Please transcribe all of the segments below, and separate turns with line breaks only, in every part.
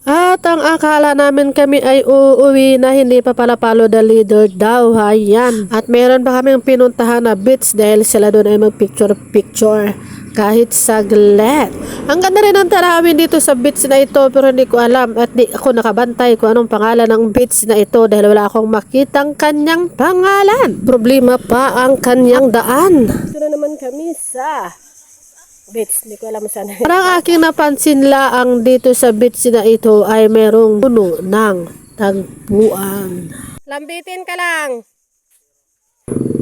At ang akala namin kami ay uuwi na, hindi pa pala follow the leader daw. Ayan. At meron pa kaming pinuntahan na beach dahil sila doon ay mag-picture-picture kahit saglit. Ang ganda rin ang tanawin dito sa beach na ito, pero hindi ko alam at di ako nakabantay kung anong pangalan ng beach na ito dahil wala akong makitang kanyang pangalan. Problema pa ang kanyang daan. Ito na naman kami sa beach, hindi ko alam saan. Parang aking napansin laang dito sa beach na ito ay merong puno ng tagpuan. Lambitin ka lang.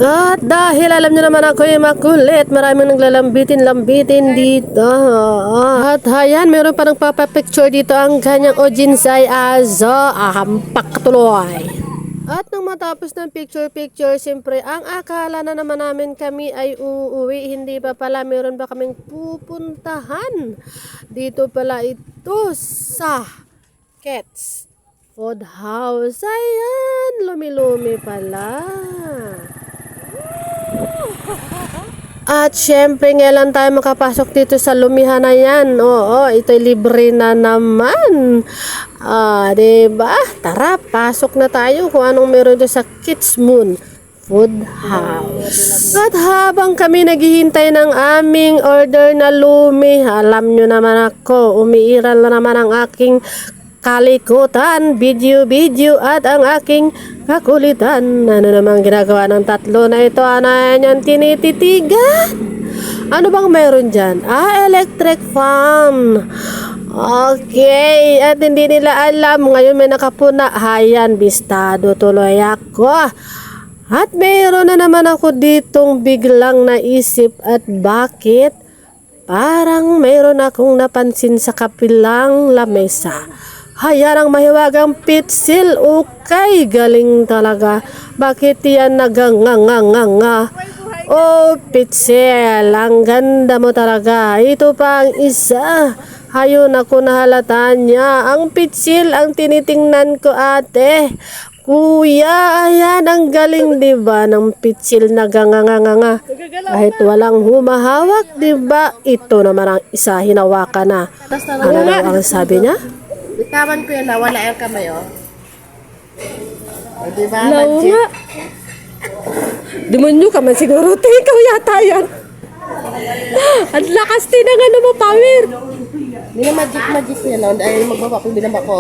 At dahil alam nyo naman ako yung makulit, maraming naglalambitin-lambitin dito. At hayan, meron pa nagpapapicture dito ang kanyang Ojinsay Azo. Ahampak tuloy. At nang matapos ng picture-picture, siyempre, ang akala na naman namin kami ay uuwi. Hindi pa pala, meron pa kaming pupuntahan. Dito pala ito sa Cats Food House. Ayan, lumi-lumi pala. At syempre, ngayon tayo makapasok dito sa lumihan na yan. Oo, ito'y libre na naman. Diba? Tara, pasok na tayo kung anong meron dito sa Kids Moon Food House. At habang kami naghihintay ng aming order na lumi, alam nyo naman ako, umiiral na naman ang aking kalikutan, video at ang aking kakulitan. Ano namang ginagawa ng tatlo na ito? Ano yan tinititigan? Ano bang meron dyan? Electric fan. Okay, at hindi nila alam. Ngayon may nakapuna. Hayan, bistado tuloy ako. At mayroon na naman ako ditong biglang naisip at bakit? Parang mayroon akong napansin sa kapilang lamesa. Hayan ang mahiwagang pitsil. Okay, galing talaga. Bakit yan naganganganganga? Oh, pitsil. Ang ganda mo talaga. Ito pa ang isa. Hayun ako nahalata niya. Ang pitsil ang tinitingnan ko, ate. Kuya, ayan ang galing, diba? Ng pitsil na ganganganganga. Kahit walang humahawak, diba? Ito naman ang isa, hinawakan na. Ano na ang sabi niya?
Bitawan ko yun na wala yung kamay, oh. O, diba?
Hello nga. Demonyo ka man siguro. Ikaw yata yan. Ang lakas din ang ano mo, power.
Hindi na magic ko yan, oh. Dahil magpapapibinam ako.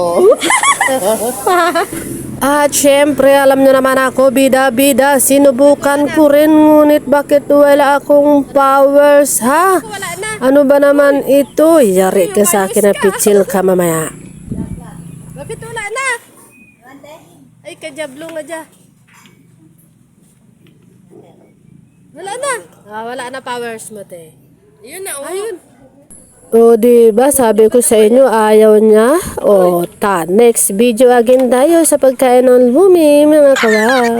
At syempre, alam nyo naman ako, bida-bida, sinubukan ko rin, ngunit bakit wala akong powers, ha? Ano ba naman ito? Yari ka sa akin na pitsil ka mamaya.
Bakit wala na? Ay, kajablo nga dyan. Wala na.
Wala na powers mo, te.
Yun na, oh.
Ayun. O, diba, sabi ko sa inyo, ayaw niya. O, next video again tayo sa pagkain ng lumi, mga kawaw.